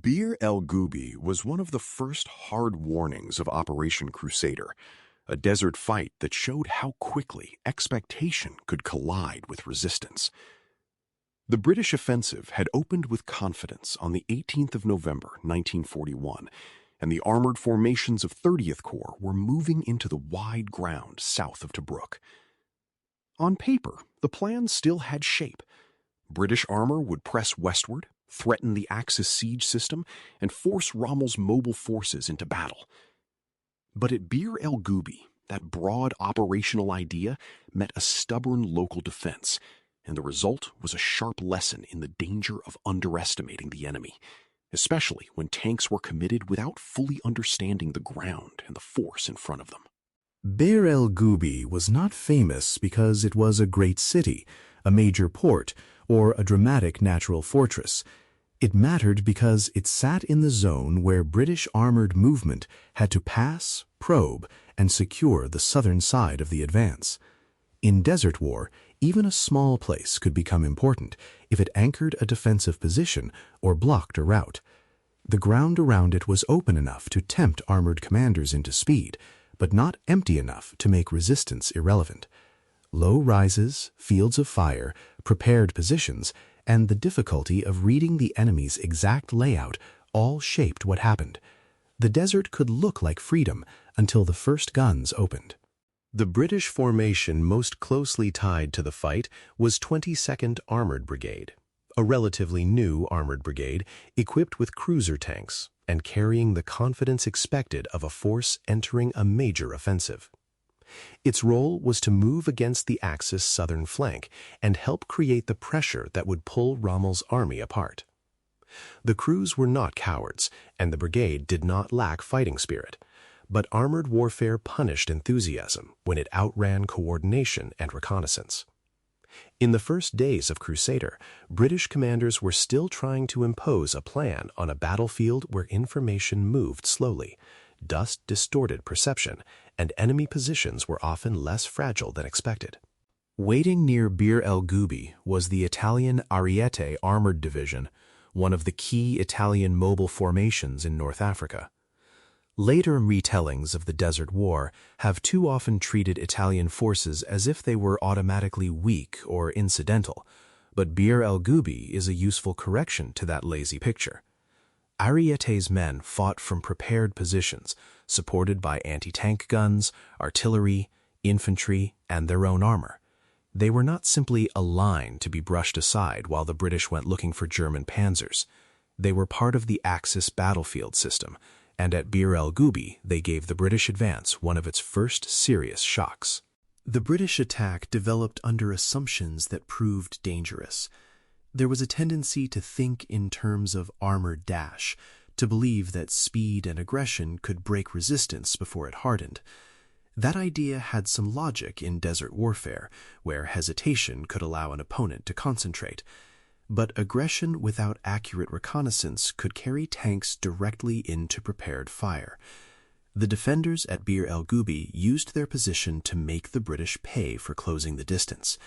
Bir el Gubi was one of the first hard warnings of Operation Crusader, a desert fight that showed how quickly expectation could collide with resistance. The British offensive had opened with confidence on the 18th of November, 1941, and the armored formations of 30th Corps were moving into the wide ground south of Tobruk. On paper, the plan still had shape. British armor would press westward, threaten the Axis siege system, and force Rommel's mobile forces into battle. But at Bir el Gubi, that broad operational idea met a stubborn local defense, and the result was a sharp lesson in the danger of underestimating the enemy, especially when tanks were committed without fully understanding the ground and the force in front of them. Bir el Gubi was not famous because it was a great city, a major port, or a dramatic natural fortress. It mattered because it sat in the zone where British armored movement had to pass, probe, and secure the southern side of the advance. In desert war, even a small place could become important if it anchored a defensive position or blocked a route. The ground around it was open enough to tempt armored commanders into speed, but not empty enough to make resistance irrelevant. Low rises, fields of fire, prepared positions, and the difficulty of reading the enemy's exact layout all shaped what happened. The desert could look like freedom until the first guns opened. The British formation most closely tied to the fight was 22nd Armored Brigade, a relatively new armored brigade equipped with cruiser tanks and carrying the confidence expected of a force entering a major offensive. Its role was to move against the Axis southern flank and help create the pressure that would pull Rommel's army apart. The crews were not cowards, and the brigade did not lack fighting spirit, but armored warfare punished enthusiasm when it outran coordination and reconnaissance. In the first days of Crusader, British commanders were still trying to impose a plan on a battlefield where information moved slowly. Dust distorted perception, and enemy positions were often less fragile than expected. Waiting near Bir el Gubi was the Italian Ariete Armoured Division, one of the key Italian mobile formations in North Africa. Later retellings of the Desert War have too often treated Italian forces as if they were automatically weak or incidental, but Bir el Gubi is a useful correction to that lazy picture. Ariete's men fought from prepared positions, supported by anti-tank guns, artillery, infantry, and their own armor. They were not simply a line to be brushed aside while the British went looking for German panzers. They were part of the Axis battlefield system, and at Bir el Gubi they gave the British advance one of its first serious shocks. The British attack developed under assumptions that proved dangerous. There was a tendency to think in terms of armored dash, to believe that speed and aggression could break resistance before it hardened. That idea had some logic in desert warfare, where hesitation could allow an opponent to concentrate. But aggression without accurate reconnaissance could carry tanks directly into prepared fire. The defenders at Bir el Gubi used their position to make the British pay for closing the distance.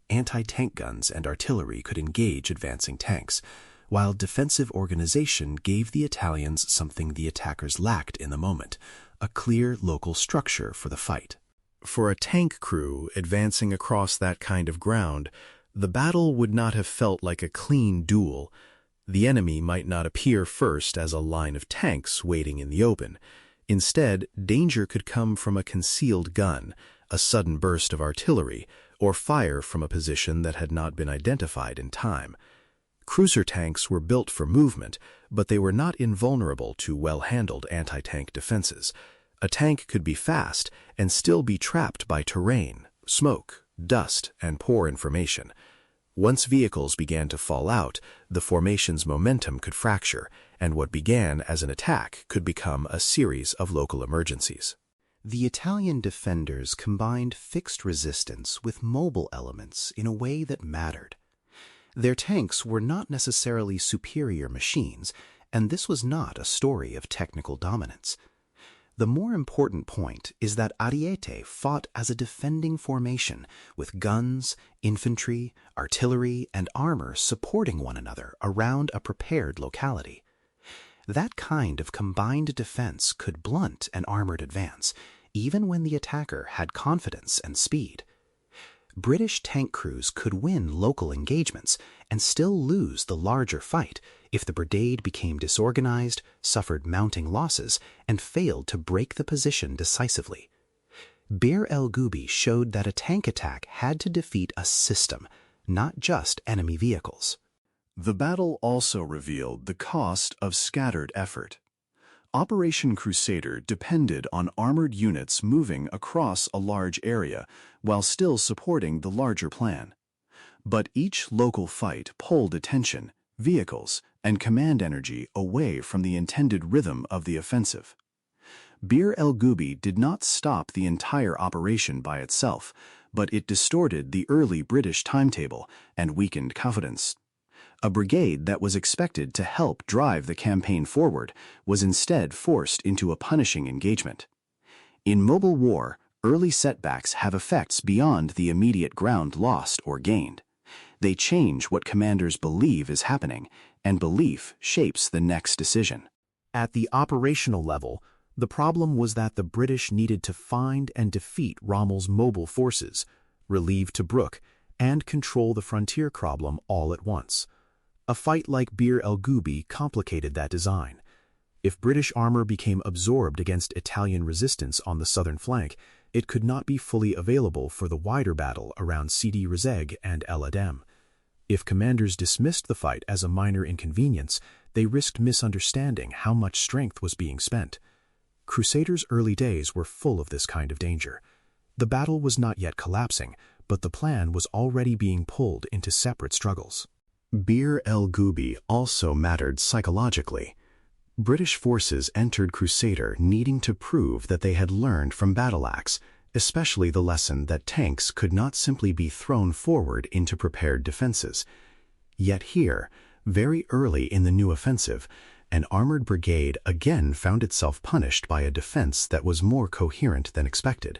Anti-tank guns and artillery could engage advancing tanks, while defensive organization gave the Italians something the attackers lacked in the moment, a clear local structure for the fight. For a tank crew advancing across that kind of ground, the battle would not have felt like a clean duel. The enemy might not appear first as a line of tanks waiting in the open. Instead, danger could come from a concealed gun, a sudden burst of artillery, or fire from a position that had not been identified in time. Cruiser tanks were built for movement, but they were not invulnerable to well-handled anti-tank defenses. A tank could be fast and still be trapped by terrain, smoke, dust, and poor information. Once vehicles began to fall out, the formation's momentum could fracture, and what began as an attack could become a series of local emergencies. The Italian defenders combined fixed resistance with mobile elements in a way that mattered. Their tanks were not necessarily superior machines, and this was not a story of technical dominance. The more important point is that Ariete fought as a defending formation, with guns, infantry, artillery, and armor supporting one another around a prepared locality. That kind of combined defense could blunt an armored advance, even when the attacker had confidence and speed. British tank crews could win local engagements and still lose the larger fight if the brigade became disorganized, suffered mounting losses, and failed to break the position decisively. Bir el Gubi showed that a tank attack had to defeat a system, not just enemy vehicles. The battle also revealed the cost of scattered effort. Operation Crusader depended on armored units moving across a large area while still supporting the larger plan. But each local fight pulled attention, vehicles, and command energy away from the intended rhythm of the offensive. Bir el Gubi did not stop the entire operation by itself, but it distorted the early British timetable and weakened confidence. A brigade that was expected to help drive the campaign forward was instead forced into a punishing engagement. In mobile war, early setbacks have effects beyond the immediate ground lost or gained. They change what commanders believe is happening, and belief shapes the next decision. At the operational level, the problem was that the British needed to find and defeat Rommel's mobile forces, relieve Tobruk, and control the frontier problem all at once. A fight like Bir el Gubi complicated that design. If British armor became absorbed against Italian resistance on the southern flank, it could not be fully available for the wider battle around Sidi Rezegh and El Adem. If commanders dismissed the fight as a minor inconvenience, they risked misunderstanding how much strength was being spent. Crusader's early days were full of this kind of danger. The battle was not yet collapsing, but the plan was already being pulled into separate struggles. Bir el Gubi also mattered psychologically. British forces entered Crusader needing to prove that they had learned from battle acts, especially the lesson that tanks could not simply be thrown forward into prepared defenses. Yet here, very early in the new offensive, an armored brigade again found itself punished by a defense that was more coherent than expected.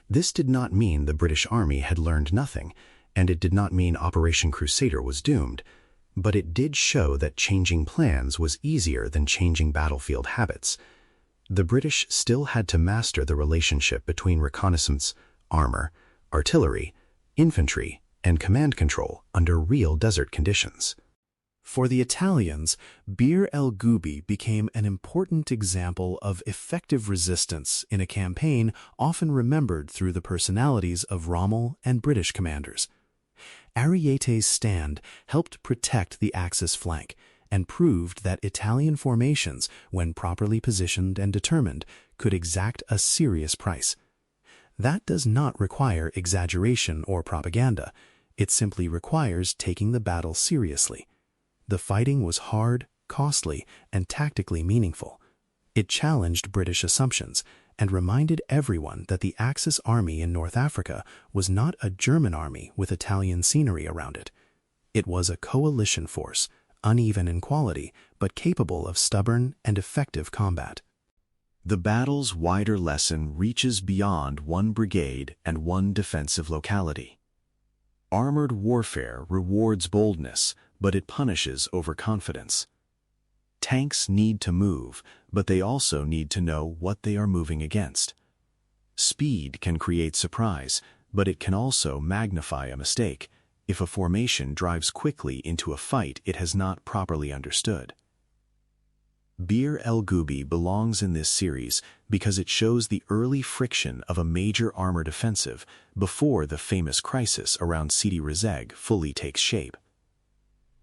This did not mean the British Army had learned nothing, and it did not mean Operation Crusader was doomed, but it did show that changing plans was easier than changing battlefield habits. The British still had to master the relationship between reconnaissance, armor, artillery, infantry, and command control under real desert conditions. For the Italians, Bir el Gubi became an important example of effective resistance in a campaign often remembered through the personalities of Rommel and British commanders. Ariete's stand helped protect the Axis flank and proved that Italian formations, when properly positioned and determined, could exact a serious price. That does not require exaggeration or propaganda. It simply requires taking the battle seriously. The fighting was hard, costly, and tactically meaningful. It challenged British assumptions and reminded everyone that the Axis army in North Africa was not a German army with Italian scenery around it. It was a coalition force, uneven in quality, but capable of stubborn and effective combat. The battle's wider lesson reaches beyond one brigade and one defensive locality. Armored warfare rewards boldness, but it punishes overconfidence. Tanks need to move, but they also need to know what they are moving against. Speed can create surprise, but it can also magnify a mistake if a formation drives quickly into a fight it has not properly understood. Bir el Gubi belongs in this series because it shows the early friction of a major armored offensive before the famous crisis around Sidi Rezegh fully takes shape.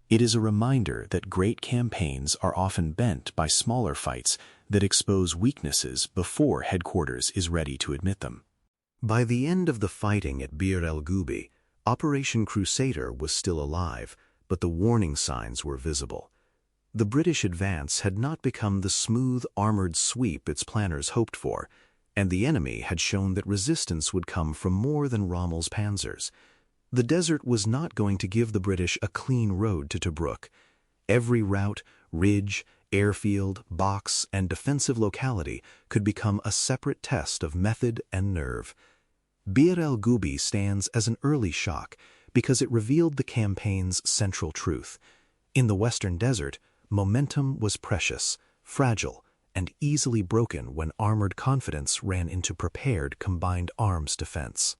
It is a reminder that great campaigns are often bent by smaller fights that expose weaknesses before headquarters is ready to admit them. By the end of the fighting at Bir el Gubi, Operation Crusader was still alive, but the warning signs were visible. The British advance had not become the smooth, armored sweep its planners hoped for, and the enemy had shown that resistance would come from more than Rommel's panzers. The desert was not going to give the British a clean road to Tobruk. Every route, ridge, airfield, box, and defensive locality could become a separate test of method and nerve. Bir el Gubi stands as an early shock because it revealed the campaign's central truth. In the Western Desert, Momentum was precious, fragile, and easily broken when armored confidence ran into prepared combined arms defense.